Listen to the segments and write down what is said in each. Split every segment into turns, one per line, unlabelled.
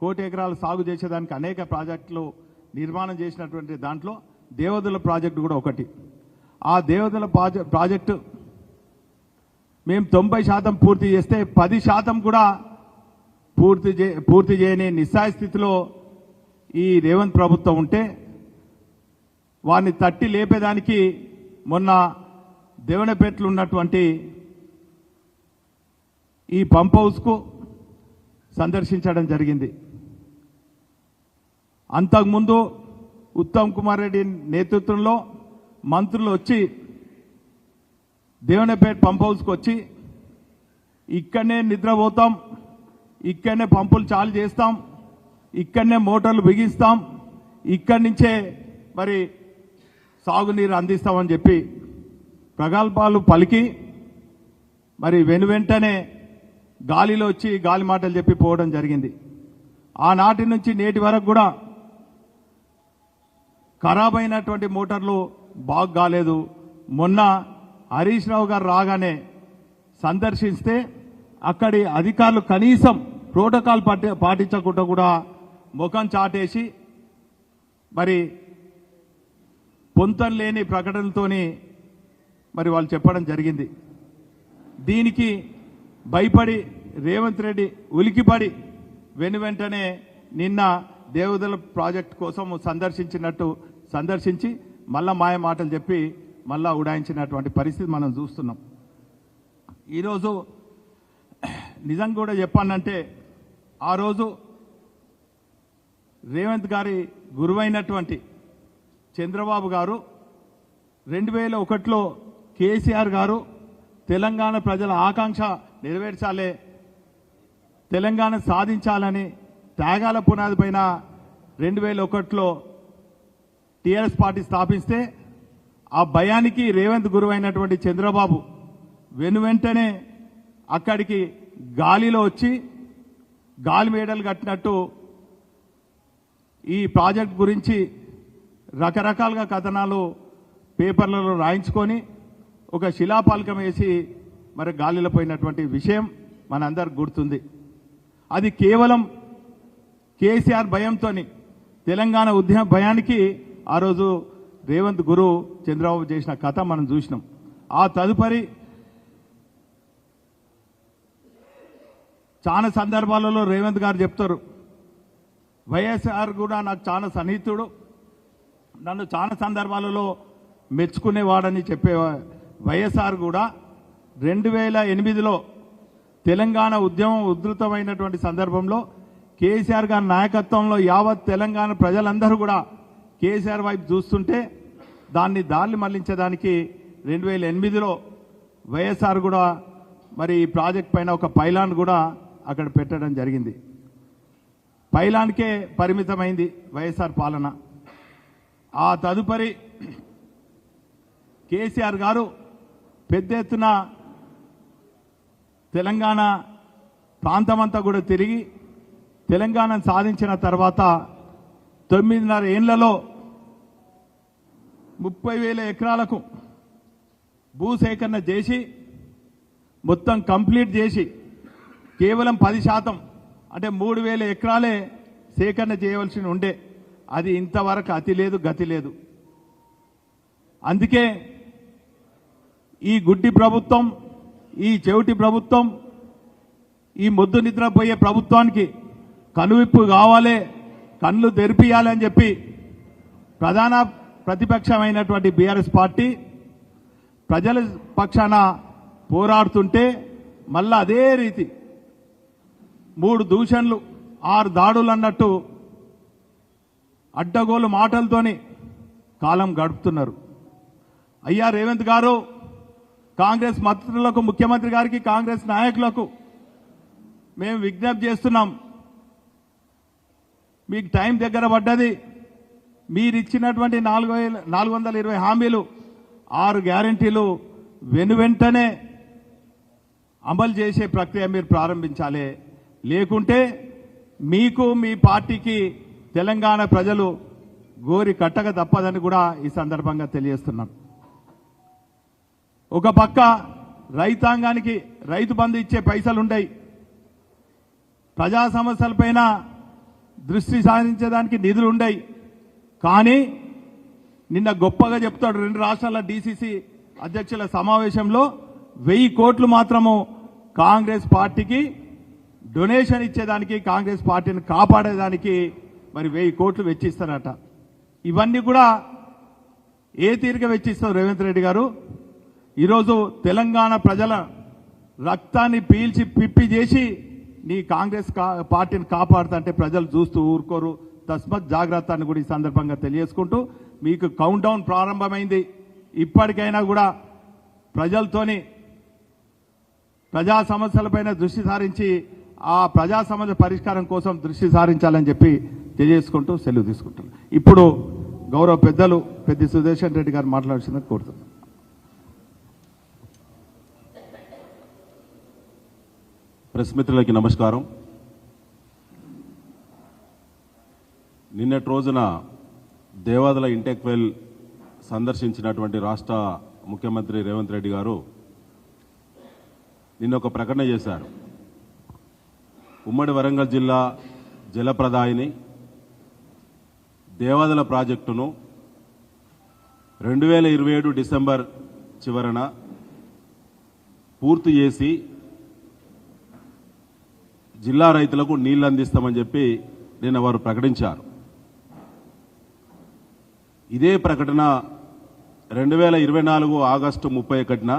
కోటి ఎకరాలు సాగు చేసేదానికి అనేక ప్రాజెక్టులు నిర్మాణం చేసినటువంటి దాంట్లో దేవదుల ప్రాజెక్టు కూడా ఒకటి. ఆ దేవదుల ప్రాజెక్టు మేము 90% పూర్తి చేస్తే 10% కూడా పూర్తి చేయని నిస్సాయ స్థితిలో ఈ రేవంత్ ప్రభుత్వం ఉంటే వారిని తట్టి లేపేదానికి మొన్న దేవనపేటలో ఉన్నటువంటి ఈ పంప్ హౌస్కు సందర్శించడం జరిగింది. అంతకుముందు ఉత్తమ్ కుమార్ రెడ్డి నేతృత్వంలో మంత్రులు వచ్చి దేవనపేట పంప్ హౌస్కి వచ్చి ఇక్కడనే నిద్రపోతాం, ఇక్కడనే పంపులు చాలు చేస్తాం, ఇక్కడనే మోటార్లు బిగిస్తాం, ఇక్కడి నుంచే మరి సాగునీరు అందిస్తామని చెప్పి ప్రగల్భాలు పలికి మరి వెనువెంటనే గాలిలో వచ్చి గాలి మాటలు చెప్పి పోవడం జరిగింది. ఆనాటి నుంచి నేటి వరకు కూడా ఖరాబ్ అయినటువంటి మోటార్లు బాగు కాలేదు. మొన్న హరీష్ రావు గారు రాగానే సందర్శిస్తే అక్కడి అధికారులు కనీసం ప్రోటోకాల్ పాటించకుండా కూడా ముఖం చాటేసి మరి పొంతం లేని ప్రకటనలతోని మరి వాళ్ళు చెప్పడం జరిగింది. దీనికి భయపడి రేవంత్ రెడ్డి ఉలికిపడి వెనువెంటనే నిన్న దేవదుల ప్రాజెక్టు కోసం సందర్శించి మళ్ళా మాయ మాటలు చెప్పి మళ్ళా ఉడాయించినటువంటి పరిస్థితి మనం చూస్తున్నాం. ఈరోజు నిజంగా కూడా చెప్పానంటే ఆ రోజు రేవంత్ గారి గురువైనటువంటి చంద్రబాబు గారు 2001లో కేసీఆర్ గారు తెలంగాణ ప్రజల ఆకాంక్ష నెరవేర్చాలే, తెలంగాణ సాధించాలని త్యాగాల పునాది పైన 2001లో టీఆర్ఎస్ పార్టీ స్థాపిస్తే ఆ భయానికి రేవంత్ గురువైనటువంటి చంద్రబాబు వెనువెంటనే అక్కడికి గాలిలో వచ్చి గాలి మేడలు కట్టినట్టు ఈ ప్రాజెక్ట్ గురించి రకరకాలుగా కథనాలు పేపర్లలో రాయించుకొని ఒక శిలాపాలకం వేసి మరి గాలిలో పోయినటువంటి విషయం మనందరికి గుర్తుంది. అది కేవలం కేసీఆర్ భయంతో తెలంగాణ ఉద్యమ భయానికి ఆ రోజు రేవంత్ గురు చంద్రబాబు చేసిన కథ మనం చూసినాం. ఆ తదుపరి చాలా సందర్భాలలో రేవంత్ గారు చెప్తారు, వైఎస్ఆర్ కూడా నాకు చాలా సన్నిహితుడు, నన్ను చాలా సందర్భాలలో మెచ్చుకునేవాడని చెప్పే వైఎస్ఆర్ కూడా 2008లో తెలంగాణ ఉద్యమం ఉధృతమైనటువంటి సందర్భంలో కేసీఆర్ గారి నాయకత్వంలో యావత్ తెలంగాణ ప్రజలందరూ కూడా కేసీఆర్ వైపు చూస్తుంటే దాన్ని దారి మళ్లించడానికి 2008లో వైఎస్ఆర్ కూడా మరి ఈ ప్రాజెక్ట్ పైన ఒక పైలాన్ కూడా అక్కడ పెట్టడం జరిగింది. పైలాన్కే పరిమితమైంది వైఎస్ఆర్ పాలన. ఆ తదుపరి కేసీఆర్ గారు పెద్ద ఎత్తున తెలంగాణ ప్రాంతమంతా కూడా తిరిగి తెలంగాణను సాధించిన తర్వాత 9.5 ఏళ్లలో 30,000 ఎకరాలకు భూసేకరణ చేసి మొత్తం కంప్లీట్ చేసి కేవలం 10% అంటే 3,000 ఎకరాలే సేకరణ చేయవలసి ఉండే, అది ఇంతవరకు అతి లేదు గతి లేదు. అందుకే ఈ గుడ్డి ప్రభుత్వం, ఈ చెవిటి ప్రభుత్వం, ఈ మొద్దు నిద్రపోయే ప్రభుత్వానికి కనువిప్పు కావాలి, కళ్ళు తెరిపియాలని చెప్పి ప్రధాన ప్రతిపక్షమైనటువంటి బీఆర్ఎస్ పార్టీ ప్రజల పక్షాన పోరాడుతుంటే మళ్ళా అదే రీతి 3 దూషణలు 6 దాడులు అన్నట్టు అడ్డగోలు మాటలతోని కాలం గడుపుతున్నారు. అయ్యా రేవంత్ గారు, కాంగ్రెస్ మంత్రులకు, ముఖ్యమంత్రి గారికి, కాంగ్రెస్ నాయకులకు మేము విజ్ఞప్తి చేస్తున్నాం, మీకు టైం దగ్గర పడ్డది. మీరు ఇచ్చినటువంటి 420 హామీలు, 6 గ్యారంటీలు వెనువెంటనే అమలు చేసే ప్రక్రియ మీరు ప్రారంభించాలి. లేకుంటే మీకు మీ పార్టీకి తెలంగాణ ప్రజలు గోరి కట్టక తప్పదని కూడా ఈ సందర్భంగా తెలియజేస్తున్నాను. ఒక పక్క రైతాంగానికి రైతు బంధు ఇచ్చే పైసలుండయి, ప్రజా సమస్యలపైన దృష్టి సారించేదానికి నిధులు ఉండయి. కానీ నిన్న గొప్పగా చెప్తాడు, 2 రాష్ట్రాల డీసీసీ అధ్యక్షుల సమావేశంలో 1000 కోట్లు మాత్రము కాంగ్రెస్ పార్టీకి డొనేషన్ ఇచ్చేదానికి, కాంగ్రెస్ పార్టీని కాపాడేదానికి మరి 1000 కోట్లు వెచ్చిస్తారట. ఇవన్నీ కూడా ఏ తీరుగా వెచ్చిస్తారు రేవంత్ రెడ్డి గారు? ఈరోజు తెలంగాణ ప్రజల రక్తాన్ని పీల్చి పిప్పి చేసి నీ కాంగ్రెస్ పార్టీని కాపాడుతుంటే ప్రజలు చూస్తూ ఊరుకోరు. తస్మత్ జాగ్రత్త అని కూడా ఈ సందర్భంగా తెలియజేసుకుంటూ, మీకు కౌంట్ డౌన్ ప్రారంభమైంది. ఇప్పటికైనా కూడా ప్రజలతోని ప్రజా సమస్యలపైన దృష్టి సారించి ఆ ప్రజా సమస్య పరిష్కారం కోసం దృష్టి సారించాలని చెప్పి తెలియజేసుకుంటూ సెలవు తీసుకుంటున్నాను. ఇప్పుడు గౌరవ పెద్దలు పెద్ది సుదర్శన్ రెడ్డి గారు మాట్లాడాల్సిందని కోరుతున్నాను.
ప్రెస్ మిత్రులకి నమస్కారం. నిన్నటి రోజున దేవాదుల ఇంటెక్ వెల్ సందర్శించినటువంటి రాష్ట్ర ముఖ్యమంత్రి రేవంత్ రెడ్డి గారు నిన్న ఒక ప్రకటన చేశారు. ఉమ్మడి వరంగల్ జిల్లా జలప్రదాయిని దేవాదుల ప్రాజెక్టును 2027 డిసెంబర్ చివరన పూర్తి చేసి జిల్లా రైతులకు నీళ్లు అందిస్తామని చెప్పి నిన్న వారు ప్రకటించారు. ఇదే ప్రకటన 2024 ఆగస్టు 31న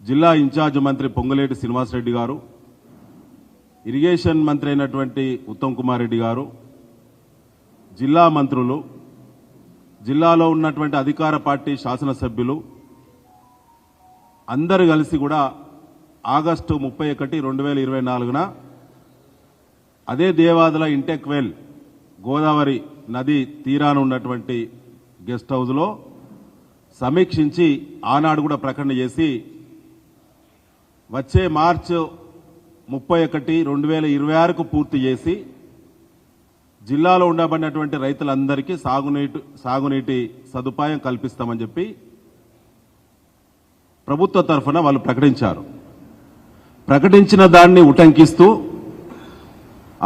జిల్లా ఇన్ఛార్జ్ మంత్రి పొంగులేటి శ్రీనివాసరెడ్డి గారు, ఇరిగేషన్ మంత్రి అయినటువంటి ఉత్తమ్ కుమార్ రెడ్డి గారు, జిల్లా మంత్రులు, జిల్లాలో ఉన్నటువంటి అధికార పార్టీ శాసనసభ్యులు అందరూ కలిసి కూడా ఆగస్టు 31, 2024న అదే దేవాదుల ఇంటెక్ వెల్ గోదావరి నది తీరాన ఉన్నటువంటి గెస్ట్ హౌస్లో సమీక్షించి ఆనాడు కూడా ప్రకటన చేసి వచ్చే మార్చి 31, 2026కు పూర్తి చేసి జిల్లాలో ఉండబడినటువంటి రైతులందరికీ సాగునీటి సదుపాయం కల్పిస్తామని చెప్పి ప్రభుత్వ తరఫున వాళ్ళు ప్రకటించారు. ప్రకటించిన దాన్ని ఉటంకిస్తూ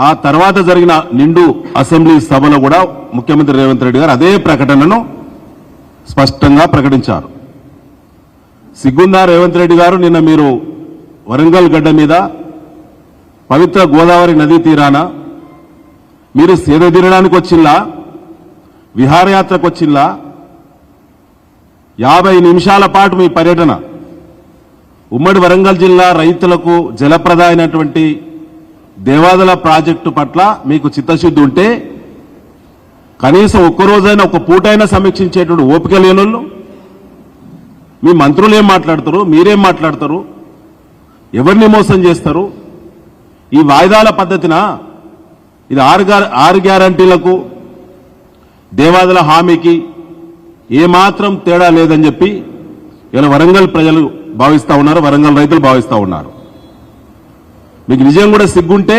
ఆ తర్వాత జరిగిన నిండు అసెంబ్లీ సభలో కూడా ముఖ్యమంత్రి రేవంత్ రెడ్డి గారు అదే ప్రకటనను స్పష్టంగా ప్రకటించారు. సిగ్గుందా రేవంత్ రెడ్డి గారు? నిన్న మీరు వరంగల్ గడ్డ మీద పవిత్ర గోదావరి నదీ తీరాన మీరు సేద తీరడానికి వచ్చిల్లా, విహారయాత్రకు వచ్చిల్లా? 50 నిమిషాల పాటు మీ పర్యటన ఉమ్మడి వరంగల్ జిల్లా రైతులకు జలప్రద అయినటువంటి దేవాదుల ప్రాజెక్టు పట్ల మీకు చిత్తశుద్ధి ఉంటే కనీసం ఒక్కరోజైనా ఒక పూటైనా సమీక్షించేటువంటి ఓపిక లేనోళ్ళు మీ మంత్రులు ఏం మాట్లాడతారు, మీరేం మాట్లాడతారు, ఎవరిని మోసం చేస్తారు? ఈ వాయిదాల పద్ధతిన ఇది 6 గ్యారంటీలకు దేవాదుల హామీకి ఏమాత్రం తేడా లేదని చెప్పి ఇలా వరంగల్ ప్రజలు భావిస్తా ఉన్నారు, వరంగల్ రైతులు భావిస్తా ఉన్నారు. మీకు నిజం కూడా సిగ్గుంటే